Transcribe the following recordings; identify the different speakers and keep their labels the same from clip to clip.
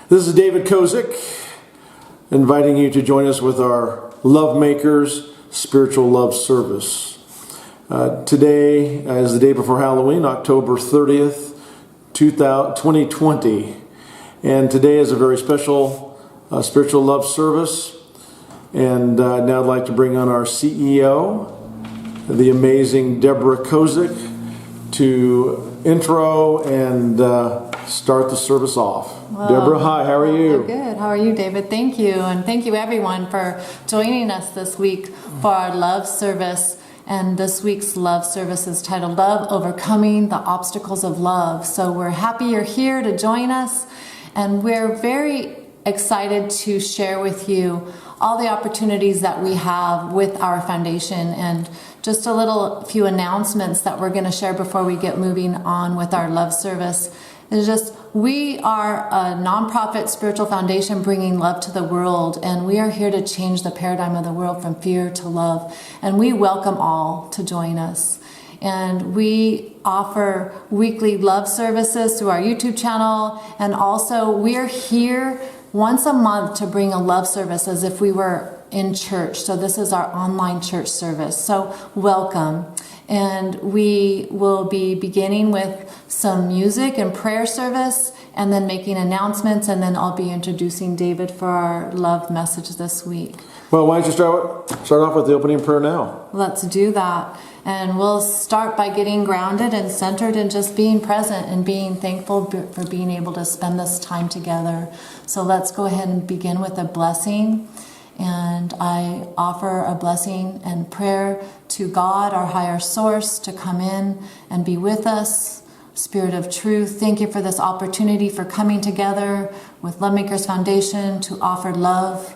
Speaker 1: This is David Kozich, inviting you to join us with our Lovemakers Spiritual Love Service. Today is the day before Halloween, October 30th, 2020. And today is a very special spiritual love service. And now I'd like to bring on our CEO, the amazing Deborah Kozich, to intro and start the service off. Well, Deborah, hi, how are you?
Speaker 2: Good. How are you, David? Thank you. And thank you, everyone, for joining us this week for our love service. And this week's love service is titled Love, Overcoming the Obstacles of Love. So we're happy you're here to join us. And we're very excited to share with you all the opportunities that we have with our foundation, and just a few announcements that we're going to share before we get moving on with our love service. It's just, we are a nonprofit spiritual foundation bringing love to the world, and we are here to change the paradigm of the world from fear to love. And we welcome all to join us. And we offer weekly love services through our YouTube channel, and also we're here once a month to bring a love service as if we were in church. So this is our online church service. So welcome. And we will be beginning with some music and prayer service, and then making announcements, and then I'll be introducing David for our love message this week.
Speaker 1: Well, why don't you start off with the opening prayer now?
Speaker 2: Let's do that. And we'll start by getting grounded and centered and just being present and being thankful for being able to spend this time together. So let's go ahead and begin with a blessing. And I offer a blessing and prayer to God, our higher source, to come in and be with us. Spirit of truth, thank you for this opportunity for coming together with Lovemakers Foundation to offer love,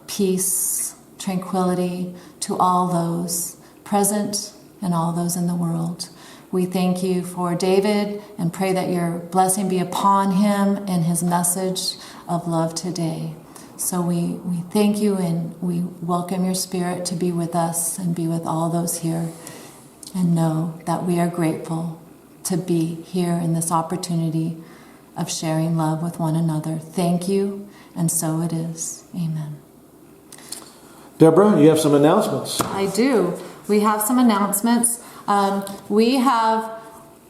Speaker 2: peace, tranquility to all those present and all those in the world. We thank you for David and pray that your blessing be upon him and his message of love today. So we thank you, and we welcome your spirit to be with us and be with all those here, and know that we are grateful to be here in this opportunity of sharing love with one another. Thank you, and so it is. Amen.
Speaker 1: Deborah, you have some announcements.
Speaker 2: I do. We have some announcements. We have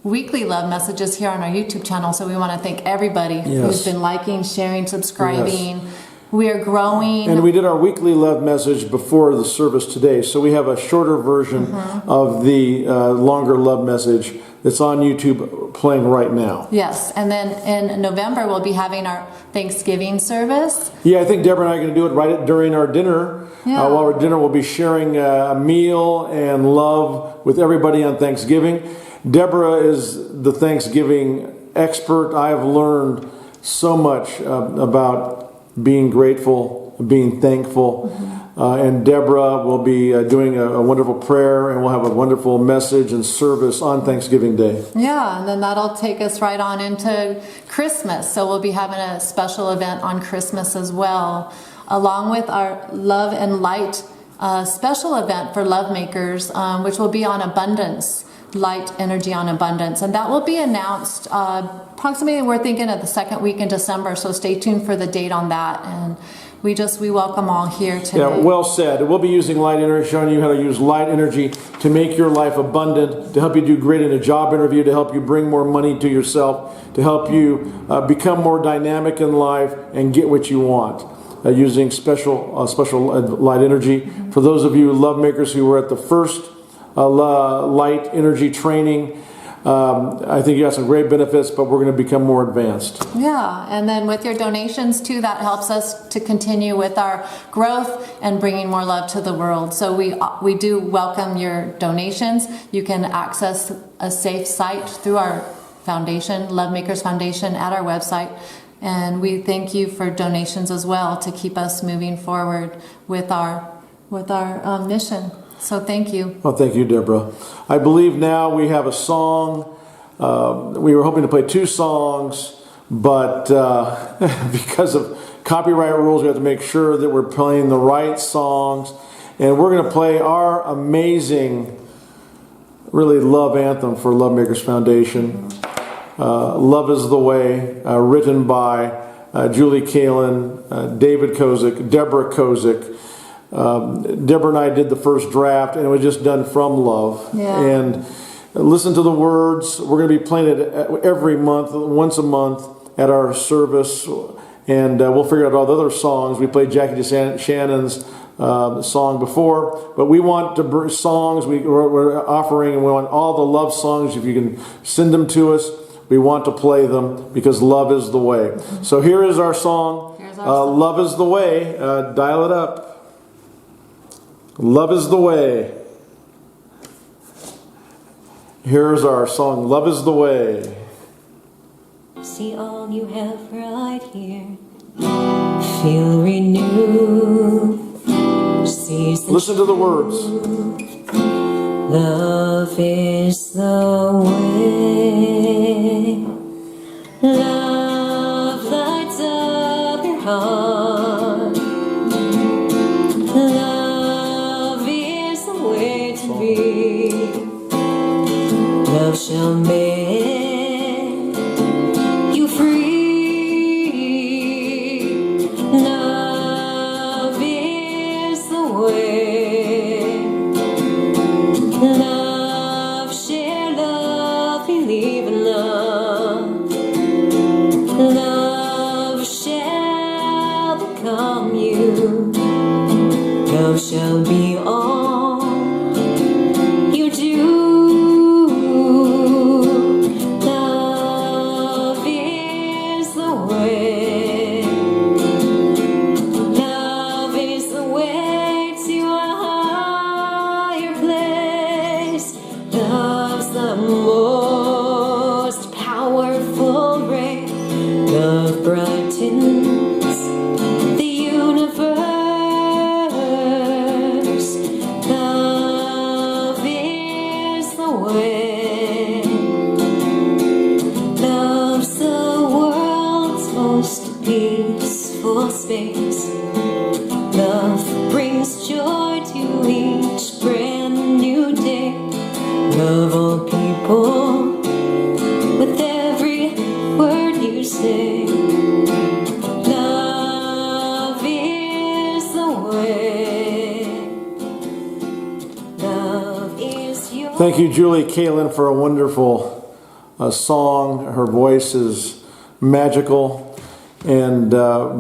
Speaker 2: weekly love messages here on our YouTube channel, so we want to thank everybody who's been liking, sharing, subscribing. Yes. We are growing.
Speaker 1: And we did our weekly love message before the service today, so we have a shorter version of the longer love message that's on YouTube playing right now.
Speaker 2: Yes, and then in November we'll be having our Thanksgiving service.
Speaker 1: Yeah, I think Deborah and I are going to do it right during our dinner. Yeah. While our dinner, we'll be sharing a meal and love with everybody on Thanksgiving. Deborah is the Thanksgiving expert. I've learned so much about being grateful, being thankful. And Deborah will be doing a wonderful prayer, and we'll have a wonderful message and service on Thanksgiving Day.
Speaker 2: Yeah, and then that'll take us right on into Christmas. So we'll be having a special event on Christmas as well, along with our Love and Light special event for Lovemakers, which will be on abundance, light energy on abundance. And that will be announced approximately, we're thinking, of the second week in December. So stay tuned for the date on that. And we welcome all here today.
Speaker 1: Yeah, well said. We'll be using light energy, showing you how to use light energy to make your life abundant, to help you do great in a job interview, to help you bring more money to yourself, to help you become more dynamic in life and get what you want. Using special light energy. For those of you Lovemakers who were at the first light energy training, I think you got some great benefits, but we're going to become more advanced.
Speaker 2: Yeah, and then with your donations too, that helps us to continue with our growth and bringing more love to the world. So we do welcome your donations. You can access a safe site through our foundation, Lovemakers Foundation, at our website. And we thank you for donations as well to keep us moving forward with our mission. So thank you.
Speaker 1: Well, thank you, Deborah. I believe now we have a song. We were hoping to play two songs, but because of copyright rules, we have to make sure that we're playing the right songs. And we're going to play our amazing, really love anthem for Lovemakers Foundation. Love is the Way, written by Julie Kalin, David Kozich, Deborah Kozich. Deborah and I did the first draft, and it was just done from love.
Speaker 2: Yeah.
Speaker 1: And listen to the words. We're going to be playing it every month, once a month at our service, and we'll figure out all the other songs. We played Jackie Shannon's song before, but we want to bring songs we're offering, and we want all the love songs. If you can send them to us, we want to play them because love is the way. So here is our song. Love is the way. Dial it up. Love is the way. Here's our song, Love is the Way.
Speaker 3: See all you have right here. Feel renewed.
Speaker 1: Listen to the words.
Speaker 3: Love is the way. Love lights up your heart. Love is the way to be. Love shall make you free. Love is the way. Love, share love, believe in love. Love shall become you. Love shall be all you do. Love is the way. Love is the way to a higher place. Love's the most powerful ray. Love brightens the universe. Love is the way. Love's the world's most peaceful space. Love brings joy to each brand new day. Love all people with every word you say. Love is the way. Love is your.
Speaker 1: Thank you, Julie Kalin, for a wonderful song. Her voice is magical and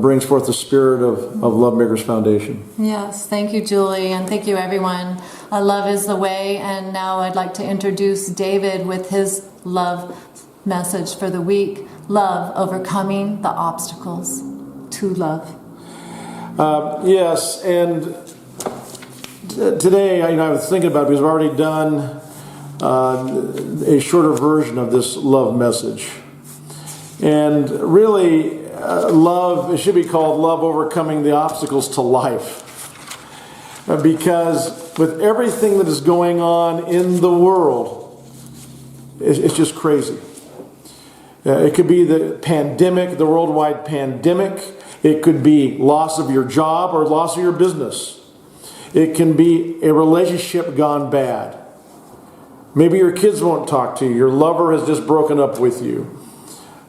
Speaker 1: brings forth the spirit of Lovemakers Foundation.
Speaker 2: Yes, thank you, Julie, and thank you, everyone. Love is the way, and now I'd like to introduce David with his love message for the week. Love, overcoming the obstacles to love.
Speaker 1: Yes, and today I was thinking about it because we've already done a shorter version of this love message. And really, love, it should be called Love Overcoming the Obstacles to Life. Because with everything that is going on in the world, it's just crazy. It could be the pandemic, the worldwide pandemic. It could be loss of your job or loss of your business. It can be a relationship gone bad. Maybe your kids won't talk to you. Your lover has just broken up with you.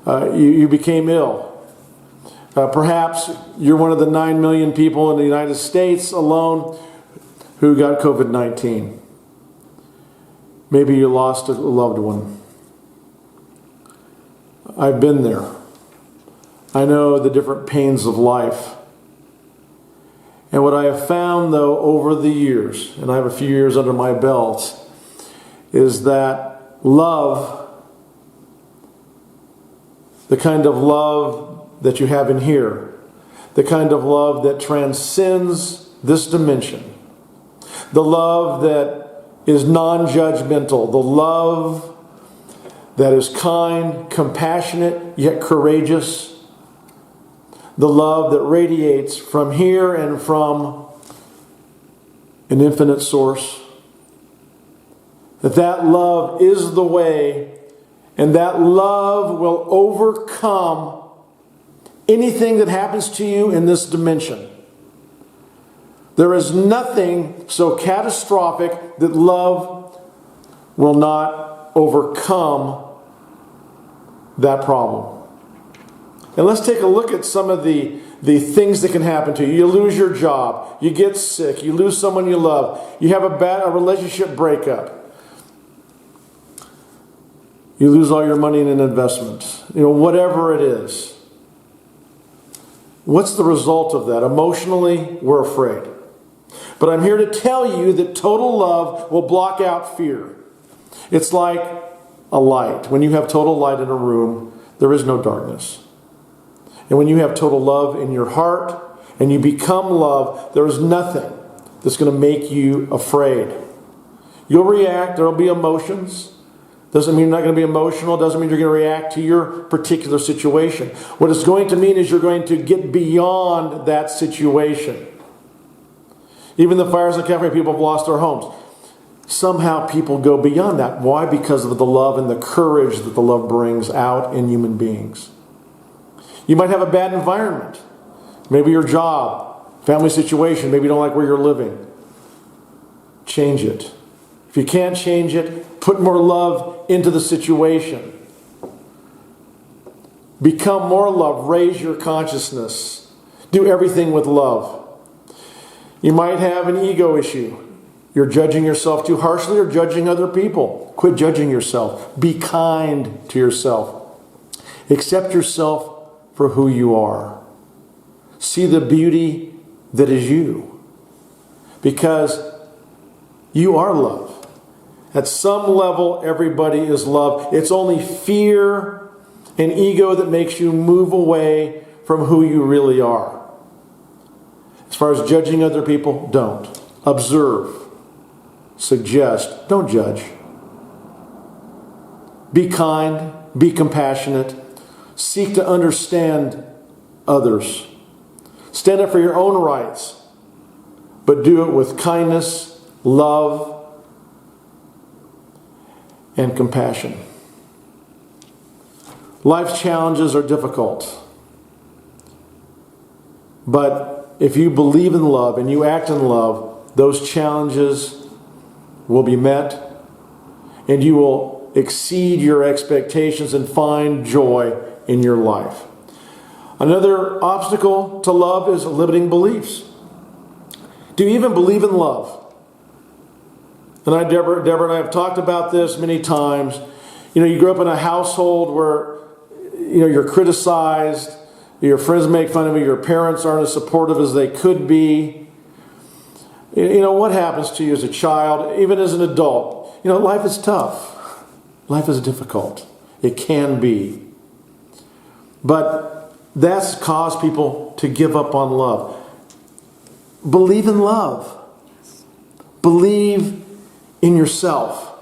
Speaker 1: You became ill. Perhaps you're one of the 9 million people in the United States alone who got COVID-19. Maybe you lost a loved one. I've been there. I know the different pains of life. And what I have found, though, over the years, and I have a few years under my belt, is that love, the kind of love that you have in here, the kind of love that transcends this dimension, the love that is non-judgmental, the love that is kind, compassionate, yet courageous, the love that radiates from here and from an infinite source, that love is the way, and that love will overcome anything that happens to you in this dimension. There is nothing so catastrophic that love will not overcome that problem. And let's take a look at some of the things that can happen to you. You lose your job. You get sick. You lose someone you love. You have a relationship breakup. You lose all your money in an investment. Whatever it is. What's the result of that? Emotionally, we're afraid. But I'm here to tell you that total love will block out fear. It's like a light. When you have total light in a room, there is no darkness. And when you have total love in your heart and you become love, there is nothing that's going to make you afraid. You'll react. There will be emotions. Doesn't mean you're not going to be emotional. Doesn't mean you're going to react to your particular situation. What it's going to mean is you're going to get beyond that situation. Even the fires in California, people have lost their homes. Somehow people go beyond that. Why? Because of the love and the courage that the love brings out in human beings. You might have a bad environment. Maybe your job, family situation. Maybe you don't like where you're living. Change it. If you can't change it, put more love into the situation. Become more love. Raise your consciousness. Do everything with love. You might have an ego issue. You're judging yourself too harshly or judging other people. Quit judging yourself. Be kind to yourself. Accept yourself for who you are. See the beauty that is you. Because you are love. At some level, everybody is love. It's only fear and ego that makes you move away from who you really are. As far as judging other people, don't. Observe. Suggest. Don't judge. Be kind. Be compassionate. Seek to understand others. Stand up for your own rights, but do it with kindness, love, and compassion. Life's challenges are difficult. But if you believe in love and you act in love, those challenges will be met and you will exceed your expectations and find joy in your life. Another obstacle to love is limiting beliefs. Do you even believe in love? And Deborah and I have talked about this many times. You grew up in a household where, you're criticized, your friends make fun of you, your parents aren't as supportive as they could be. What happens to you as a child, even as an adult? Life is tough. Life is difficult. It can be. But that's caused people to give up on love. Believe in love. Believe in yourself.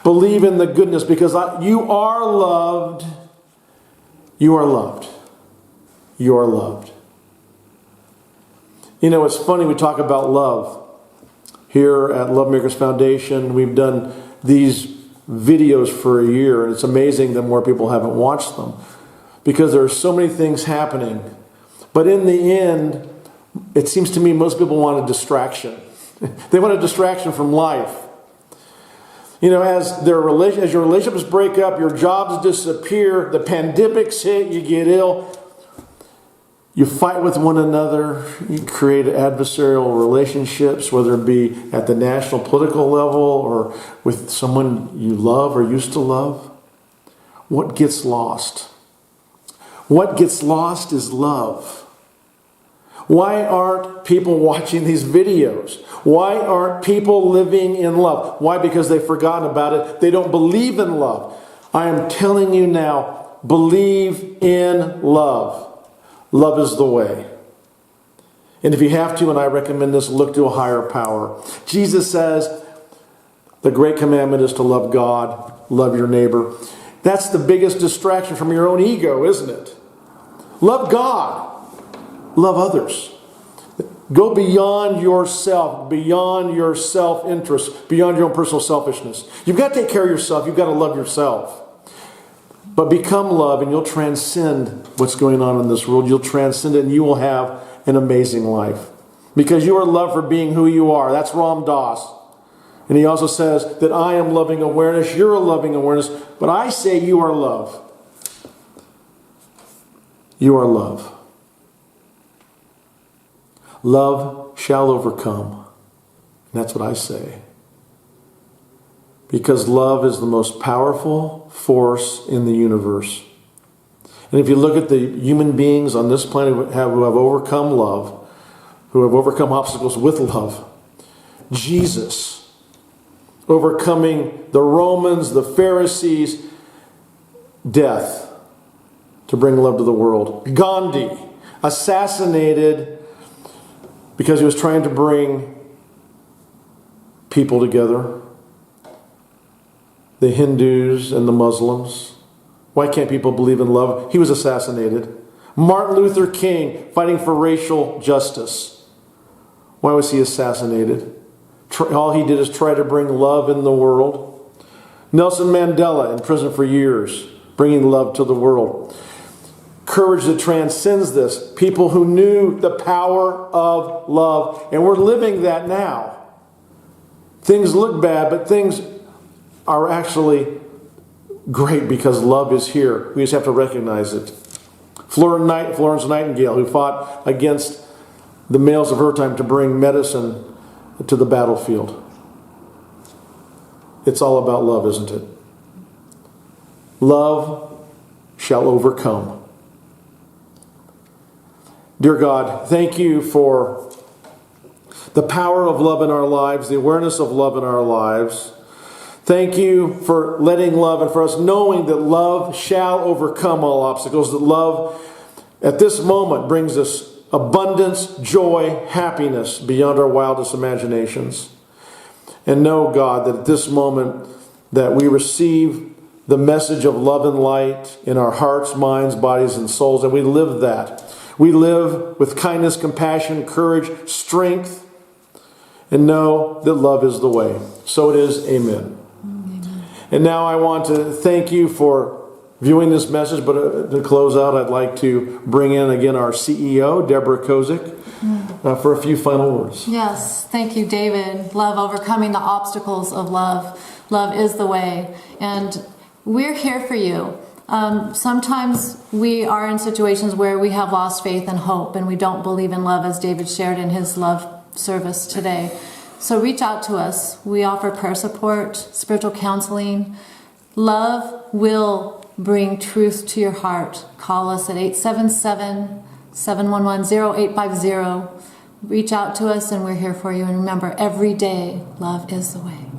Speaker 1: Believe in the goodness, because you are loved. You are loved. You are loved. It's funny, we talk about love. Here at Lovemakers Foundation, we've done these videos for a year, and it's amazing that more people haven't watched them, because there are so many things happening. But in the end, it seems to me most people want a distraction. They want a distraction from life. As your relationships break up, your jobs disappear, the pandemics hit, you get ill, you fight with one another, you create adversarial relationships, whether it be at the national political level or with someone you love or used to love. What gets lost? What gets lost is love. Why aren't people watching these videos? Why aren't people living in love? Why? Because they've forgotten about it. They don't believe in love. I am telling you now, believe in love. Love is the way. And if you have to, and I recommend this, look to a higher power. Jesus says the great commandment is to love God, love your neighbor. That's the biggest distraction from your own ego, isn't it? Love God. Love others. Go beyond yourself, beyond your self-interest, beyond your own personal selfishness. You've got to take care of yourself. You've got to love yourself. But become love and you'll transcend what's going on in this world. You'll transcend it and you will have an amazing life. Because you are loved for being who you are. That's Ram Dass. And he also says that I am loving awareness. You're a loving awareness. But I say you are love. You are love. Love shall overcome. And that's what I say. Because love is the most powerful force in the universe. And if you look at the human beings on this planet who have overcome love, who have overcome obstacles with love, Jesus, overcoming the Romans, the Pharisees, death to bring love to the world. Gandhi, assassinated because he was trying to bring people together. The Hindus and the Muslims. Why can't people believe in love? He was assassinated. Martin Luther King, fighting for racial justice. Why was he assassinated? All he did is try to bring love in the world. Nelson Mandela, in prison for years, bringing love to the world. Courage that transcends this. People who knew the power of love. And we're living that now. Things look bad, but things are actually great because love is here. We just have to recognize it. Florence Nightingale, who fought against the males of her time to bring medicine to the battlefield. It's all about love, isn't it? Love shall overcome. Dear God, thank you for the power of love in our lives, the awareness of love in our lives. Thank you for letting love and for us knowing that love shall overcome all obstacles, that love at this moment brings us abundance, joy, happiness beyond our wildest imaginations. And know, God, that at this moment that we receive the message of love and light in our hearts, minds, bodies, and souls, and we live that. We live with kindness, compassion, courage, strength, and know that love is the way. So it is. Amen. And now I want to thank you for viewing this message, but to close out, I'd like to bring in again our CEO, Deborah Kozich, for a few final words.
Speaker 2: Yes, thank you, David. Love, overcoming the obstacles of love. Love is the way. And we're here for you. Sometimes we are in situations where we have lost faith and hope, and we don't believe in love, as David shared in his love service today. So reach out to us. We offer prayer support, spiritual counseling. Love will bring truth to your heart. Call us at 877-711-0850. Reach out to us and we're here for you. And remember, every day, love is the way.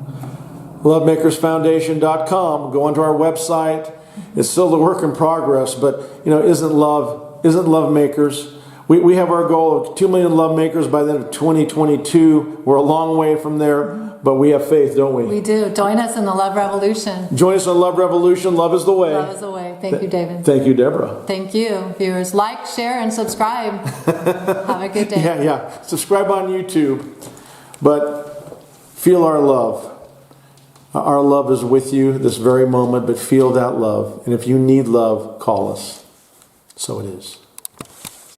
Speaker 1: LovemakersFoundation.com. Go onto our website. It's still the work in progress, but isn't LoveMakers? We have our goal of 2 million love makers by the end of 2022. We're a long way from there, but we have faith, don't we?
Speaker 2: We do. Join us in the Love Revolution.
Speaker 1: Join us in the Love Revolution. Love is the way.
Speaker 2: Love is the way. Thank you, David.
Speaker 1: Thank you, Deborah.
Speaker 2: Thank you, viewers. Like, share, and subscribe. Have a good day.
Speaker 1: Yeah. Subscribe on YouTube, but feel our love. Our love is with you this very moment, but feel that love. And if you need love, call us. So it is.